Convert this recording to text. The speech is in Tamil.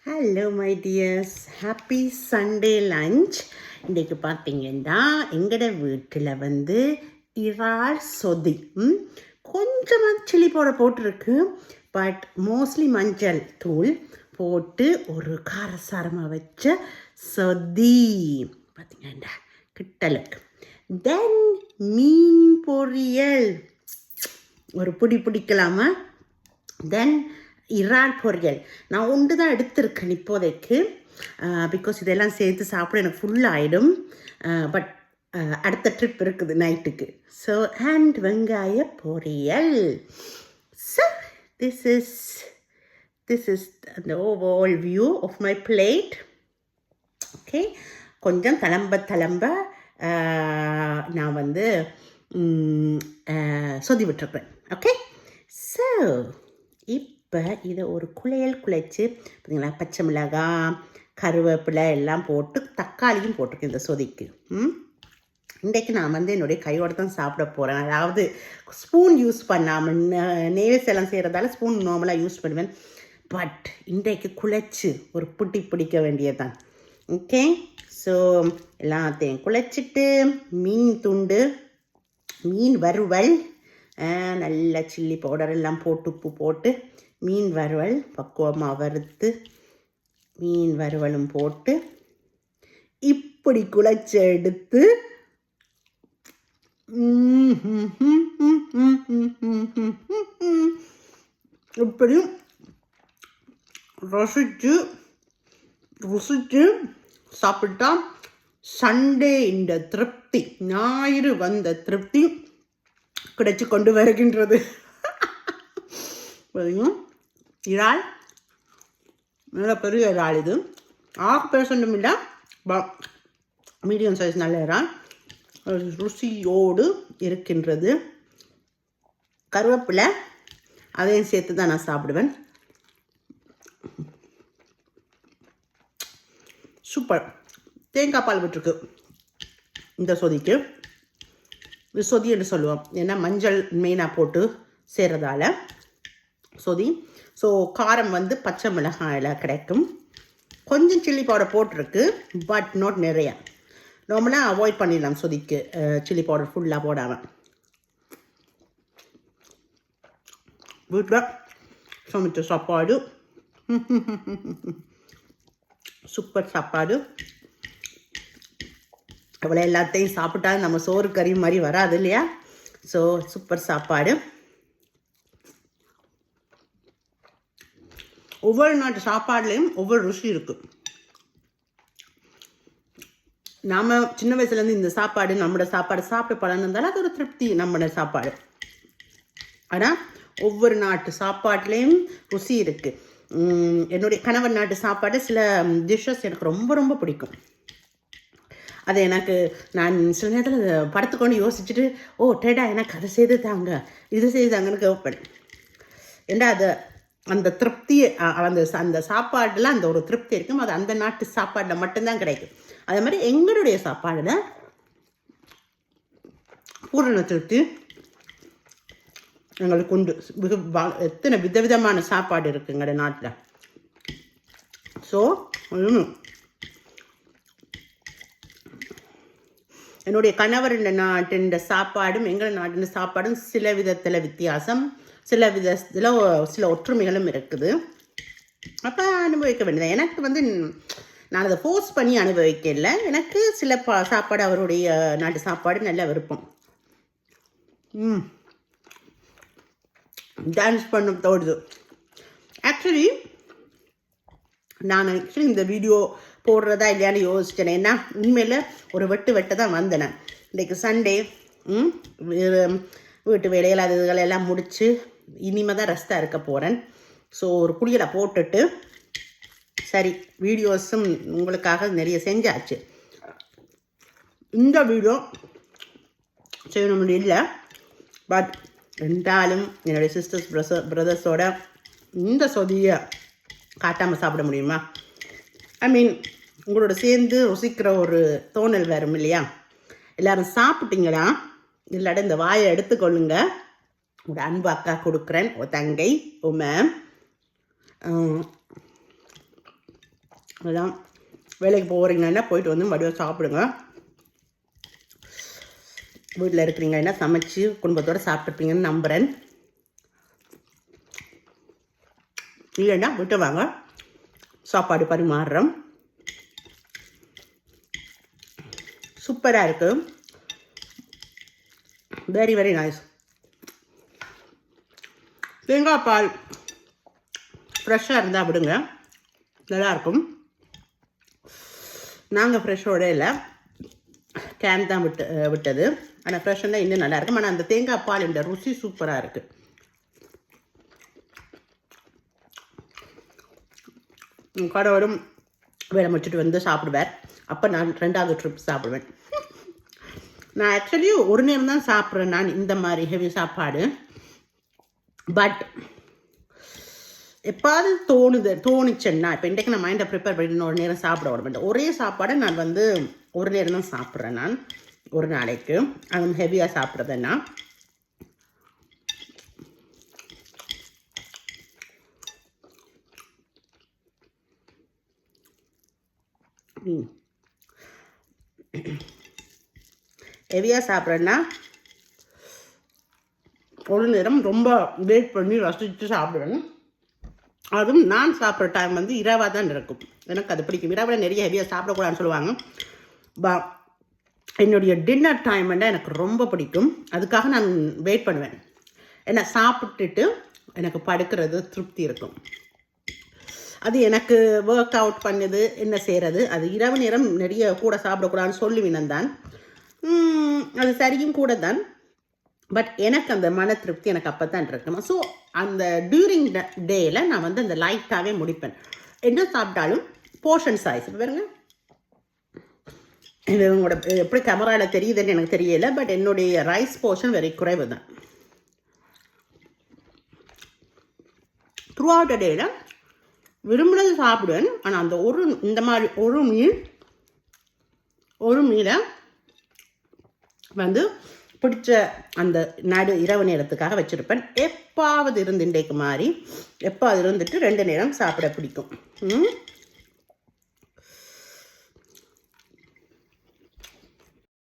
Hello my tears, happy Sunday lunch. இன்றைக்கு பார்த்தீங்கன்னா எங்களோட வீட்டில் இறால் சொதி கொஞ்சமாக சில்லி பவுடர் போட்டிருக்கு. பட் மோஸ்ட்லி மஞ்சள் தூள் போட்டு ஒரு காரசாரமாக வச்ச சொதி பார்த்தீங்கன்னா கிட்டலுக்கு. தென் மீன் பொரியல் ஒரு பிடிக்கலாமா. தென் இறால் பொரியல் நான் ஒன்று தான் எடுத்திருக்கேன் இப்போதைக்கு, பிகாஸ் இதெல்லாம் சேர்த்து சாப்பிட எனக்கு ஃபுல்லாகிடும். பட் அடுத்த ட்ரிப் இருக்குது நைட்டுக்கு. ஸோ அண்ட் வெங்காய பொரியல். So this is the overall view of my plate. Okay, கொஞ்சம் தளம்ப நான் சொதி விட்டுருப்பேன். ஓகே, ஸோ இப்போ இதை ஒரு குழைச்சி பார்த்தீங்களா, பச்சை மிளகாய் கருவேப்பிலை எல்லாம் போட்டு தக்காளியும் போட்டிருக்கேன் இந்த சொதிக்கு. இன்றைக்கு நான் என்னுடைய கையோடு தான் சாப்பிட போகிறேன். அதாவது ஸ்பூன் யூஸ் பண்ணாமல், நேல்ஸ் எல்லாம் செய்கிறதால ஸ்பூன் நார்மலாக யூஸ் பண்ணுவேன். பட் இன்றைக்கு குழைச்சி ஒரு பிடிக்க வேண்டியதுதான். ஓகே, ஸோ எல்லாத்தையும் குழைச்சிட்டு மீன் துண்டு, மீன் வறுவல், நல்லா சில்லி பவுடர் எல்லாம் போட்டு உப்பு போட்டு மீன் வறுவல் பக்குவமாக வறுத்து மீன் வறுவலும் போட்டு இப்படி குழைச்சி எடுத்து இப்படியும் ருசிச்சு சாப்பிட்டா சண்டே இந்த திருப்தி, ஞாயிறு வந்த திருப்தி கிடைச்சி கொண்டு வருகின்றது. இறால் நல்ல பெரிய இறால், இது 6% இல்லை, மீடியம் சைஸ் நல்ல இறால், ருசியோடு இருக்கின்றது. கருவேப்பிலை அதையும் சேர்த்து தான் நான் சாப்பிடுவேன். சூப்பர். தேங்காய் பால் விட்டுருக்கு இந்த சொதிக்கு. இது சொதி என்று சொல்லுவோம், ஏன்னா மஞ்சள் மெயினாக போட்டு செய்கிறதால சொதி. ஸோ காரம் பச்சை மிளகாயில் கிடைக்கும். கொஞ்சம் சில்லி பவுடர் போட்டிருக்கு, பட் நாட் நிறையா. நார்மலாக அவாய்ட் பண்ணிடலாம் சொதிக்கு சில்லி பவுடர் ஃபுல்லாக போடாமல். வீட்டில் சமைச்ச சாப்பாடு, சூப்பர் சாப்பாடு. அவ்வளோ எல்லாத்தையும் சாப்பிட்டாலும் நம்ம சோறு கறி மாதிரி வராது இல்லையா? ஸோ சூப்பர் சாப்பாடு. ஒவ்வொரு நாட்டு சாப்பாடுலேயும் ஒவ்வொரு ருசி இருக்குது. நாம் சின்ன வயசுலேருந்து இந்த சாப்பாடு நம்மளோட சாப்பாடு சாப்பிட்டு பழகிருந்தாலும் அது ஒரு திருப்தி நம்மளோட சாப்பாடு. ஆனால் ஒவ்வொரு நாட்டு சாப்பாட்லேயும் ருசி இருக்குது. என்னுடைய கணவன் நாட்டு சாப்பாடு சில டிஷ்ஷஸ் எனக்கு ரொம்ப ரொம்ப பிடிக்கும். அது எனக்கு நான் சில நேரத்தில் படத்துக்கொண்டு யோசிச்சுட்டு டேடா எனக்கு அதை செய்து தாங்க, இது செய்து தாங்கன்னு கேட்பேன். ஏன்னா அது அந்த திருப்தியை அந்த சாப்பாடில் அந்த ஒரு திருப்தி இருக்கும். அது அந்த நாட்டு சாப்பாடில் மட்டும்தான் கிடைக்கும். அதே மாதிரி எங்களுடைய சாப்பாடில் பூரண திருப்தி எங்களுக்கு உண்டு. எத்தனை விதவிதமான சாப்பாடு இருக்குது எங்களுடைய நாட்டில். ஸோ என்னுடைய கணவர் நாட்டின் சாப்பாடும் எங்கள் நாட்டின் சாப்பாடும் சில விதத்தில் வித்தியாசம், சில விதத்தில் சில ஒற்றுமைகளும் இருக்குது. அப்போ அனுபவிக்க வேண்டியது. எனக்கு நான் அதை ஃபோர்ஸ் பண்ணி அனுபவிக்கல. எனக்கு சில சாப்பாடு, அவருடைய நாட்டு சாப்பாடு நல்ல விருப்பம். டான்ஸ் பண்ண தோடுது. ஆக்சுவலி நான் இந்த வீடியோ போடுறதா இல்லையான்னு யோசிச்சேன். ஏன்னா உண்மையில் ஒரு வெட்ட தான் வந்தேன். இன்றைக்கு சண்டே, வீட்டு வேலைகள் அது இதுகளெல்லாம் முடித்து இனிமே தான் ரெஸ்ட்டாக இருக்க போகிறேன். ஸோ ஒரு குளியலை போட்டுட்டு சரி வீடியோஸும் உங்களுக்காக நிறைய செஞ்சாச்சு. இந்த வீடியோ செய்யணும் இல்லை, பட் இருந்தாலும் என்னுடைய சிஸ்டர்ஸ் பிரதர்ஸோட இந்த சொதியை காட்டாமல் சாப்பிட முடியுமா? ஐ மீன் உங்களோட சேர்ந்து ருசிக்கிற ஒரு தோணல் வரும் இல்லையா? எல்லோரும் சாப்பிட்டீங்களா? இல்லாட இந்த வாயை எடுத்துக்கொள்ளுங்க. உங்களோட அன்பு அக்கா கொடுக்குறேன், ஓ தங்கை, ஓ மேம். அதான் வேலைக்கு போகிறீங்கன்னா போயிட்டு வந்து மறுபடியும் சாப்பிடுங்க. வீட்டில் இருக்கிறீங்கன்னா சமைச்சு குடும்பத்தோடு சாப்பிட்ருப்பீங்கன்னு நம்புகிறேன். இல்லைன்னா விட்டு வாங்க, சாப்பாடு பரிமாறுறோம். சூப்பராக இருக்குது. Very very nice. தேங்காய் பால் ஃப்ரெஷ்ஷாக இருந்தால் விடுங்க, நல்லாயிருக்கும். நாங்கள் ஃப்ரெஷ்ஷோட இல்லை, கேன் தான் விட்டது. ஆனால் ஃப்ரெஷ்ஷாக தான் இன்னும் நல்லாயிருக்கும். ஆனால் அந்த தேங்காய் பால் இந்த ருசி சூப்பராக இருக்குது. கடவுளும் வேலை முடிச்சுட்டு வந்து சாப்பிடுவார். அப்போ நான் 2வது ட்ரிப் சாப்பிடுவேன். நான் ஆக்சுவலி ஒரு நேரம் தான் சாப்பிட்றேன் நான் இந்த மாதிரி ஹெவி சாப்பாடு. பட் எப்பாவது தோணுச்சுன்னா, இப்போ இன்றைக்கு நான் மைண்டை ப்ரிப்பேர் பண்ணி ஒரு நேரம் சாப்பிட விட மாட்டேன். ஒரே சாப்பாடை நான் வந்து ஒரு நேரம் தான் சாப்பிட்றேன் நான் ஒரு நாளைக்கு. அது ஹெவியாக சாப்பிட்றதுன்னா ஹெவியாக சாப்பிட்றேன்னா ஒரு நேரம் ரொம்ப வெயிட் பண்ணி ரசித்து சாப்பிடுவேன். அதுவும் நான் சாப்பிட்ற டைம் வந்து இரவாக தான் இருக்கும். எனக்கு அது பிடிக்கும். இரவில் நிறைய ஹெவியாக சாப்பிடக்கூடாதுன்னு சொல்லுவாங்க. என்னுடைய டின்னர் டைம் வந்து எனக்கு ரொம்ப பிடிக்கும். அதுக்காக நான் வெயிட் பண்ணுவேன். ஏன்னா சாப்பிட்டுட்டு எனக்கு படுக்கிறது திருப்தி இருக்கும். அது எனக்கு ஒர்க் அவுட் பண்ணுது என்ன செய்கிறது. அது இரவு நேரம் நிறைய கூட சாப்பிடக்கூடாதுன்னு சொல்லுவினன் தான். அது சரியும் கூட தான். பட் எனக்கு அந்த மன திருப்தி எனக்கு அப்போ தான் இருக்கணும். ஸோ அந்த டியூரிங் டேயில் நான் வந்து அந்த லைட்டாகவே முடிப்பேன். என்ன சாப்பிட்டாலும் போர்ஷன் சைஸ். இப்போ பாருங்க, இது உங்களோட எப்படி கேமராவில் தெரியுதுன்னு எனக்கு தெரியலை. பட் என்னுடைய ரைஸ் போர்ஷன் வெரி குறைவு தான். த்ரூ அவுட் டேயில் விரும்பினது சாப்பிடுவேன். ஆனால் அந்த இந்த மாதிரி ஒரு மீலை வந்து பிடிச்ச அந்த இரவு நேரத்துக்காக வச்சுருப்பேன். எப்பாவது இருந்து இன்றைக்கு மாதிரி எப்பாவது இருந்துட்டு 2 நேரம் சாப்பிட பிடிக்கும்.